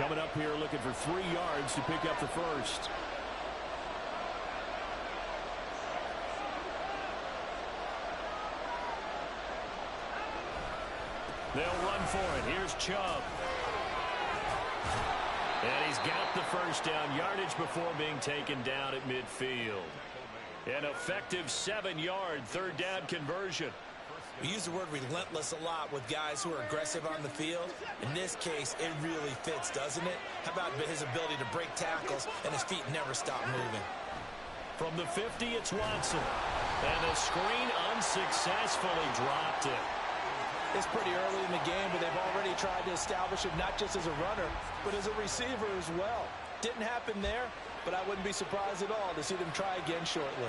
Coming up here looking for 3 yards to pick up the first. They'll run for it. Here's Chubb. And he's got the first down, yardage before being taken down at midfield. An effective 7-yard third down conversion. We use the word relentless a lot with guys who are aggressive on the field. In this case, it really fits, doesn't it? How about his ability to break tackles and his feet never stop moving? From the 50, it's Watson. And the screen unsuccessfully dropped it. It's pretty early in the game, but they've already tried to establish him not just as a runner, but as a receiver as well. Didn't happen there, but I wouldn't be surprised at all to see them try again shortly.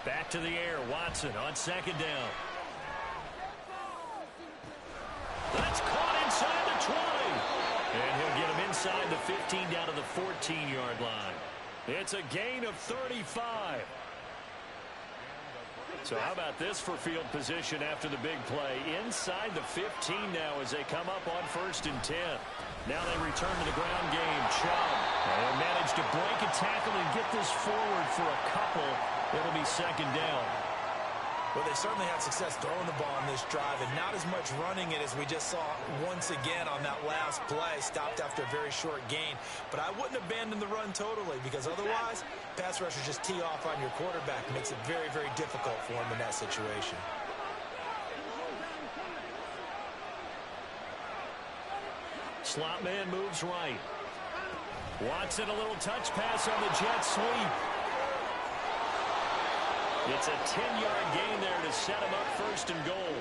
Back to the air, Watson on second down. That's caught inside the 20. And he'll get him inside the 15 down to the 14-yard line. It's a gain of 35. So how about this for field position after the big play? Inside the 15 now as they come up on 1st and 10. Now they return to the ground game. Chubb. And managed to break a tackle and get this forward for a couple. It'll be second down. Well, they certainly had success throwing the ball on this drive, and not as much running it as we just saw once again on that last play. Stopped after a very short gain. But I wouldn't abandon the run totally, because otherwise, pass rushers just tee off on your quarterback. Makes it very, very difficult for him in that situation. Slot man moves right. Watson, a little touch pass on the jet sweep. It's a 10-yard gain there to set him up 1st and goal.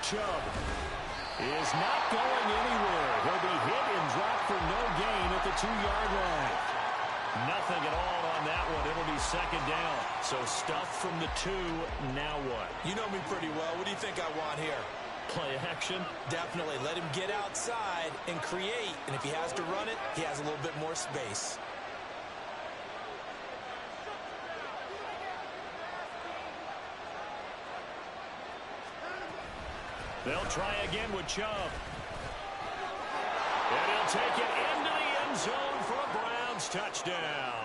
Chubb is not going anywhere. He'll be hit and dropped for no gain at the 2-yard line. Nothing at all on that one. It'll be second down. So stuff from the 2. Now what? You know me pretty well. What do you think I want here? Play action? Definitely. Let him get outside and create. And if he has to run it, he has a little bit more space. They'll try again with Chubb. And he'll take it into the end zone for a Browns touchdown.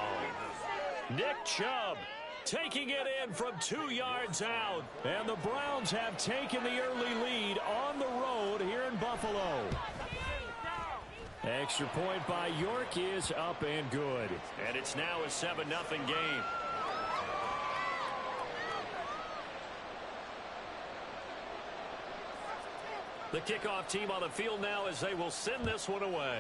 Nick Chubb taking it in from 2 yards out. And the Browns have taken the early lead on the road here in Buffalo. Extra point by York is up and good. And it's now a 7-0 game. The kickoff team on the field now as they will send this one away.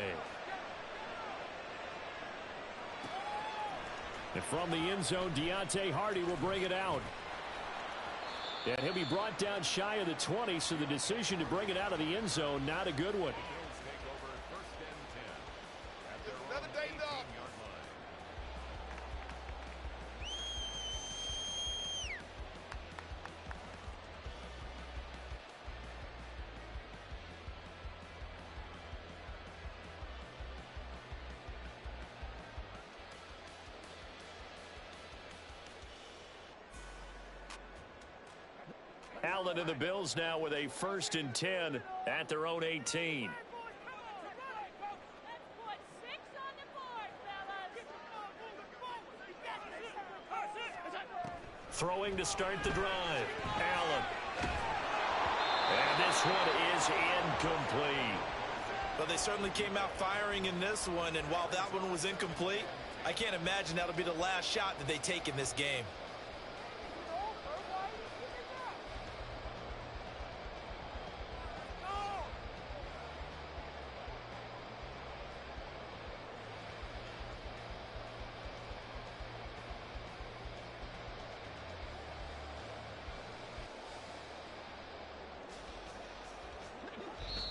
And from the end zone, Deontay Hardy will bring it out. And he'll be brought down shy of the 20, so the decision to bring it out of the end zone, not a good one. Allen and the Bills now with a 1st and 10 at their own 18. Throwing to start the drive. Allen. And this one is incomplete. Well, they certainly came out firing in this one, and while that one was incomplete, I can't imagine that'll be the last shot that they take in this game.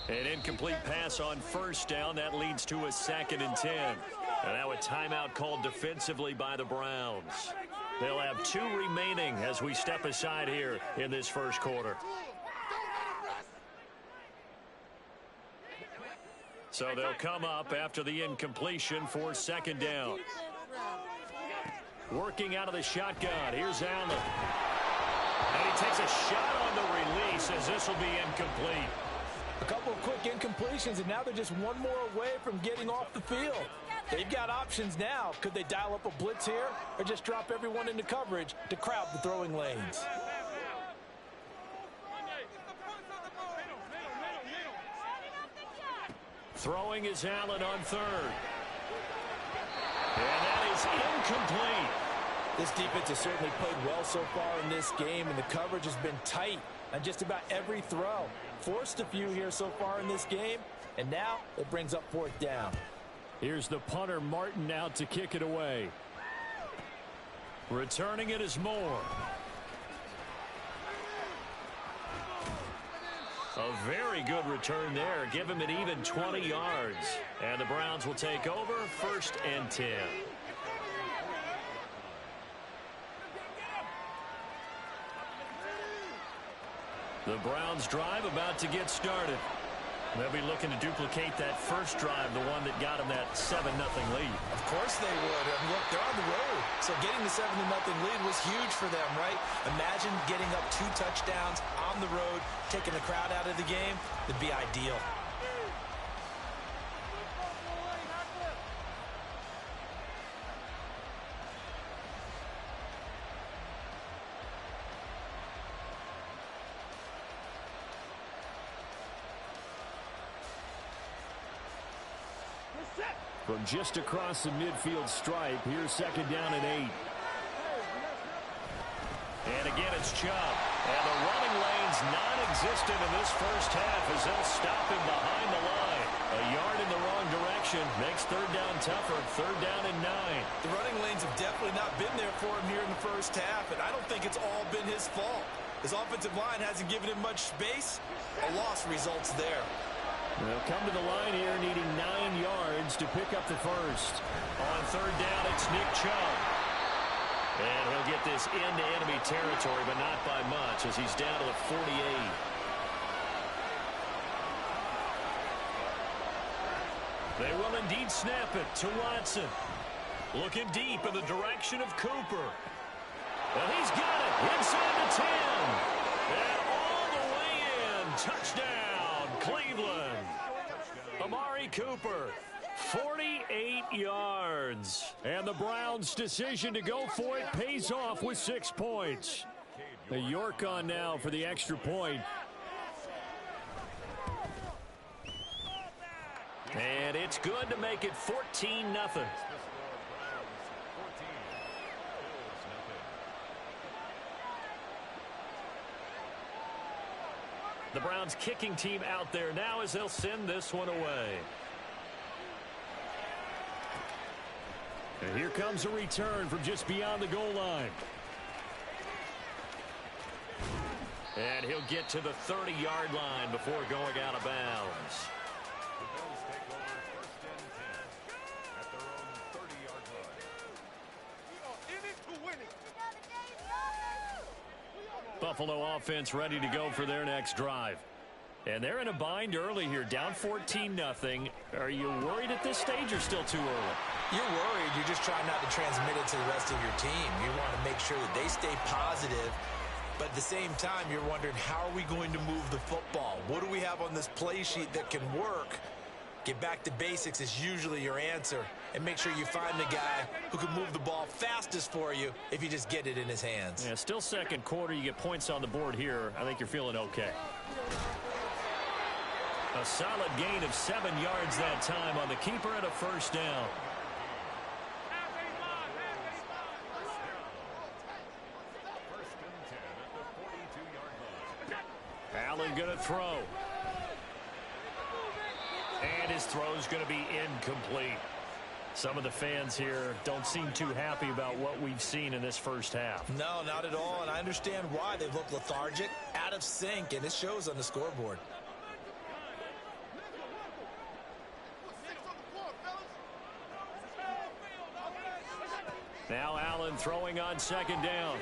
An incomplete pass on 1st down. That leads to a 2nd and 10. And now a timeout called defensively by the Browns. They'll have 2 remaining as we step aside here in this 1st quarter. So they'll come up after the incompletion for 2nd down. Working out of the shotgun. Here's Allen. And he takes a shot on the release as this will be incomplete. A couple of quick incompletions, and now they're just one more away from getting off the field. They've got options now. Could they dial up a blitz here or just drop everyone into coverage to crowd the throwing lanes? Throwing is Allen on third. And that is incomplete. This defense has certainly played well so far in this game, and the coverage has been tight on just about every throw. Forced a few here so far in this game, and now it brings up fourth down. Here's the punter, Martin, out to kick it away. Returning it is Moore. A very good return there. Give him an even 20 yards. And the Browns will take over 1st and 10. The Browns drive about to get started. They'll be looking to duplicate that first drive, the one that got them that 7-0 lead. Of course they would. I mean, look, they're on the road. So getting the 7-0 lead was huge for them, right? Imagine getting up 2 touchdowns on the road, taking the crowd out of the game. It'd be ideal. From just across the midfield stripe, here's 2nd down and 8. And again, it's Chubb. And the running lane's non-existent in this first half as they'll stop him behind the line. A yard in the wrong direction makes 3rd down tougher. 3rd down and 9. The running lanes have definitely not been there for him here in the first half, and I don't think it's all been his fault. His offensive line hasn't given him much space. A loss results there. They'll come to the line here needing 9 yards to pick up the first. On 3rd down, it's Nick Chubb. And he'll get this into enemy territory, but not by much as he's down to the 48. They will indeed snap it to Watson. Looking deep in the direction of Cooper. And he's got it inside the 10. And all the way in. Touchdown, Cleveland. Amari Cooper, 48 yards. And the Browns' decision to go for it pays off with 6 points. The York on now for the extra point. And it's good to make it 14-0. The Browns kicking team out there now as they'll send this one away. And here comes a return from just beyond the goal line. And he'll get to the 30-yard line before going out of bounds. Buffalo offense ready to go for their next drive. And they're in a bind early here, down 14-0. Are you worried at this stage or still too early? You're worried. You're just trying not to transmit it to the rest of your team. You want to make sure that they stay positive. But at the same time, you're wondering, how are we going to move the football? What do we have on this play sheet that can work? Get back to basics is usually your answer. And make sure you find the guy who can move the ball fastest for you if you just get it in his hands. Yeah, still second quarter. You get points on the board here. I think you're feeling okay. A solid gain of 7 yards that time on the keeper and a 1st down. Allen going to throw. And his throw's going to be incomplete. Some of the fans here don't seem too happy about what we've seen in this first half. No, not at all, and I understand why. They look lethargic, out of sync, and it shows on the scoreboard. Now Allen throwing on 2nd down.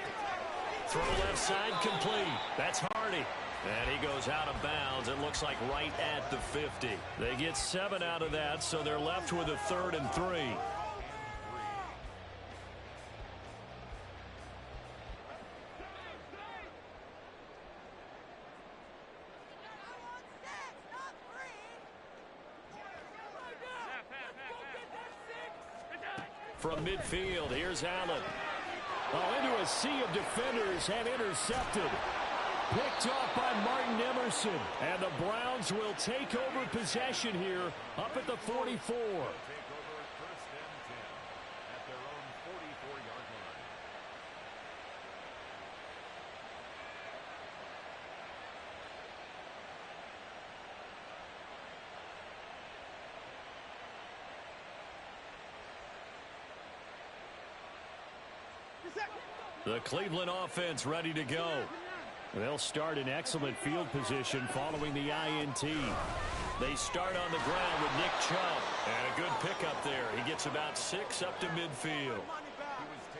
Throw left side complete. That's Hardy. And he goes out of bounds. It looks like right at the 50. They get 7 out of that, so they're left with a 3rd and 3. from midfield. Here's Allen. Oh, into a sea of defenders and intercepted. Picked off by Martin Emerson. And the Browns will take over possession here up at the 44. The Cleveland offense ready to go. They'll start in excellent field position following the INT. They start on the ground with Nick Chubb. And a good pickup there. He gets about 6 up to midfield.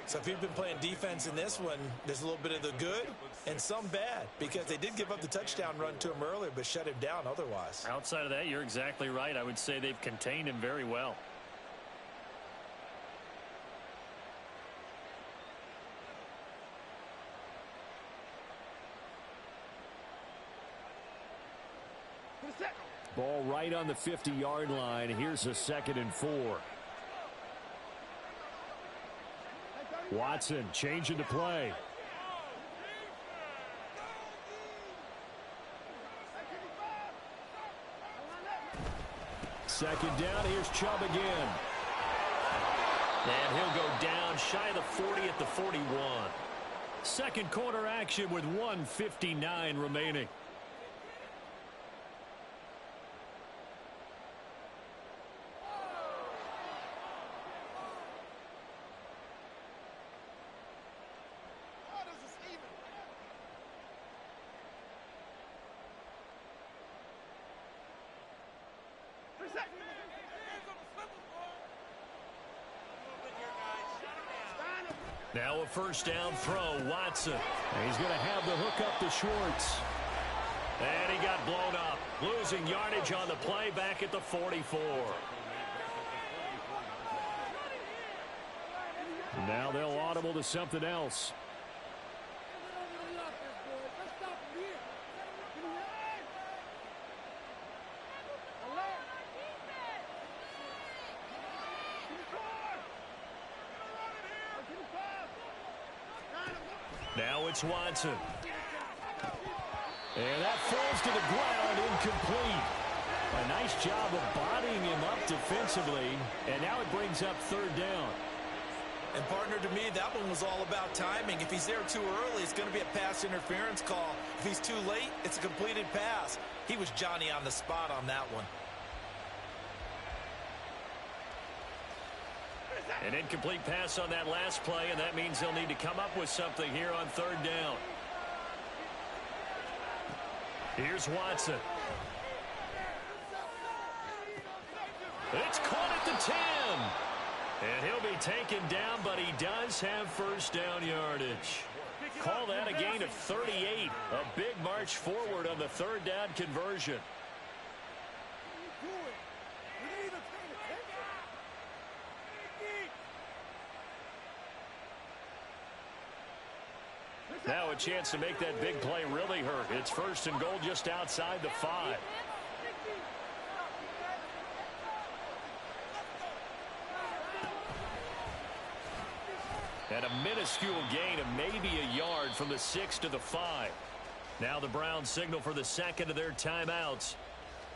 So if you've been playing defense in this one, there's a little bit of the good and some bad, because they did give up the touchdown run to him earlier but shut him down otherwise. Outside of that, you're exactly right. I would say they've contained him very well. Ball right on the 50-yard line. Here's a 2nd and 4. Watson changing the play. Second down. Here's Chubb again. And he'll go down shy of the 40 at the 41. Second quarter action with 1:59 remaining. Now a first down throw, Watson. And he's going to have the hook up to Schwartz. And he got blown up. Losing yardage on the play back at the 44. Now they'll audible to something else. Now it's Watson. And that falls to the ground, incomplete. A nice job of bodying him up defensively. And now it brings up 3rd down. And partner, to me, that one was all about timing. If he's there too early, it's going to be a pass interference call. If he's too late, it's a completed pass. He was Johnny on the spot on that one. An incomplete pass on that last play, and that means they'll need to come up with something here on 3rd down. Here's Watson. It's caught at the 10. And he'll be taken down, but he does have first down yardage. Call that a gain of 38. A big march forward on the 3rd down conversion. Now a chance to make that big play really hurt. It's 1st and goal just outside the 5. And a minuscule gain of maybe a yard from the 6 to the 5. Now the Browns signal for the 2nd of their timeouts,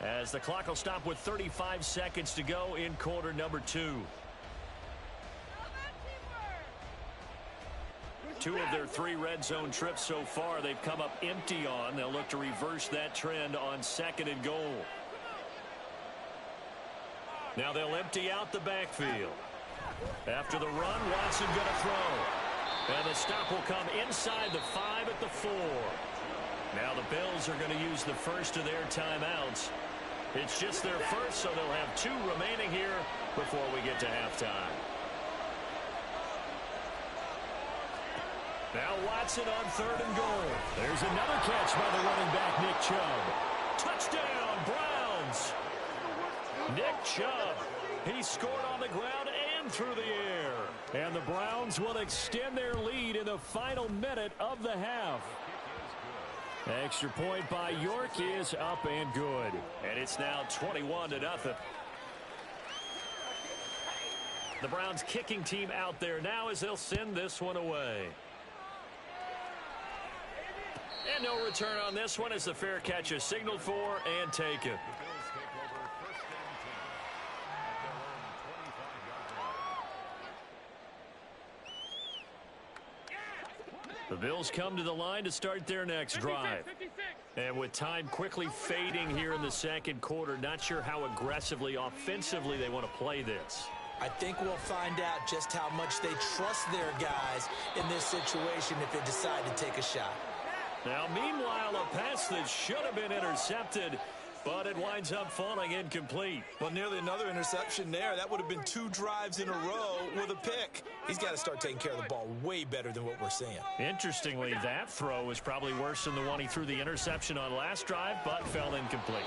as the clock will stop with 35 seconds to go in quarter number 2. 2 of their 3 red zone trips so far they've come up empty on. They'll look to reverse that trend on 2nd and goal. Now they'll empty out the backfield. After the run, Watson going to throw. And the stop will come inside the 5 at the 4. Now the Bills are going to use the first of their timeouts. It's just their first, so they'll have 2 remaining here before we get to halftime. Now Watson on 3rd and goal. There's another catch by the running back, Nick Chubb. Touchdown, Browns! Nick Chubb. He scored on the ground and through the air. And the Browns will extend their lead in the final minute of the half. Extra point by York is up and good. And it's now 21-0. The Browns kicking team out there now as they'll send this one away. And no return on this one as the fair catch is signaled for and taken. The Bills come to the line to start their next drive. And with time quickly fading here in the second quarter, not sure how aggressively, offensively they want to play this. I think we'll find out just how much they trust their guys in this situation if they decide to take a shot. Now, meanwhile, a pass that should have been intercepted, but it winds up falling incomplete. Well, nearly another interception there. That would have been 2 drives in a row with a pick. He's got to start taking care of the ball way better than what we're seeing. Interestingly, that throw was probably worse than the one he threw the interception on last drive, but fell incomplete.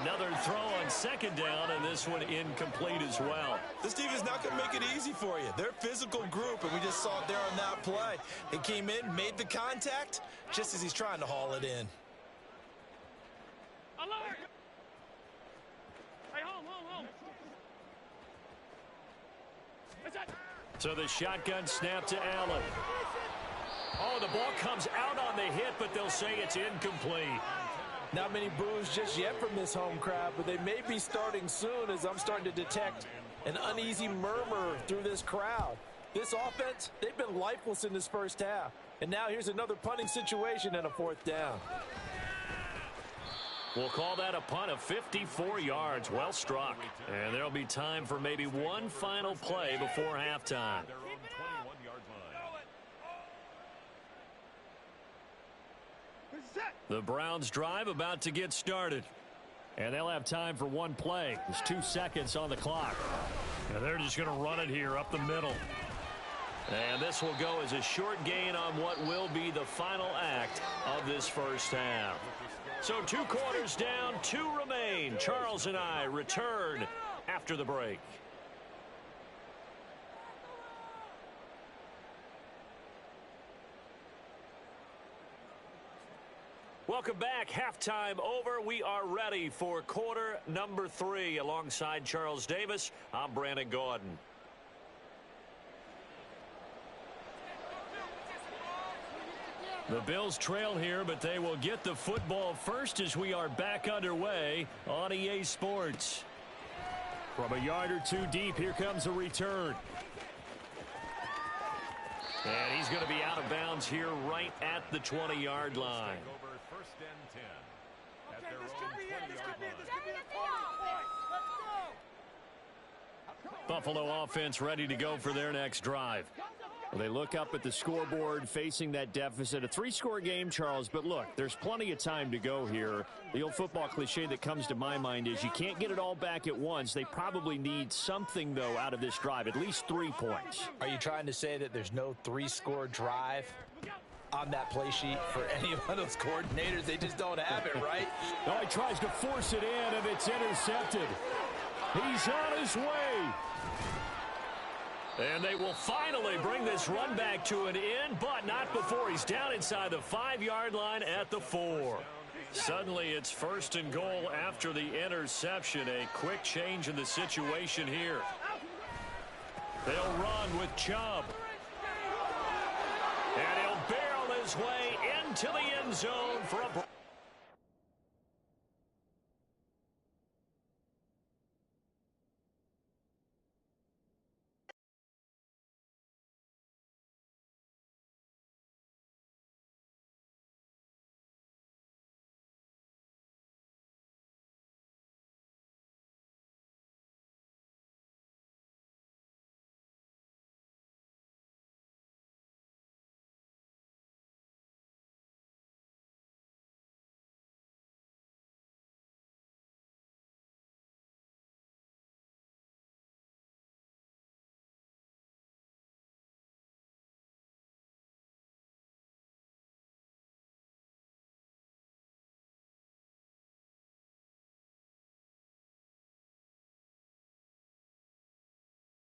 Another throw on second down, and this one incomplete as well. This team is not going to make it easy for you. They're a physical group, and we just saw it there on that play. They came in, made the contact, just as he's trying to haul it in. Alert! Hey, home. So the shotgun snap to Allen. Oh, the ball comes out on the hit, but they'll say it's incomplete. Not many boos just yet from this home crowd, but they may be starting soon as I'm starting to detect an uneasy murmur through this crowd. This offense, they've been lifeless in this first half. And now here's another punting situation and a 4th down. We'll call that a punt of 54 yards. Well struck. And there'll be time for maybe one final play before halftime. The Browns drive about to get started. And they'll have time for one play. There's 2 seconds on the clock. And they're just going to run it here up the middle. And this will go as a short gain on what will be the final act of this first half. So 2 quarters down, 2 remain. Charles and I return after the break. Welcome back. Halftime over. We are ready for quarter number 3. Alongside Charles Davis, I'm Brandon Gordon. The Bills trail here, but they will get the football first as we are back underway on EA Sports. From a yard or 2 deep, here comes a return. And he's going to be out of bounds here right at the 20-yard line. Buffalo offense ready to go for their next drive. Well, they look up at the scoreboard facing that deficit. A 3-score game, Charles, but look, there's plenty of time to go here. The old football cliche that comes to my mind is you can't get it all back at once. They probably need something, though, out of this drive, at least 3 points. Are you trying to say that there's no 3-score drive on that play sheet for any of those coordinators? They just don't have it, right? No, he tries to force it in, and it's intercepted. He's on his way. And they will finally bring this run back to an end, but not before he's down inside the 5-yard line at the 4. Suddenly it's 1st and goal after the interception. A quick change in the situation here. They'll run with Chubb. And he'll barrel his way into the end zone for a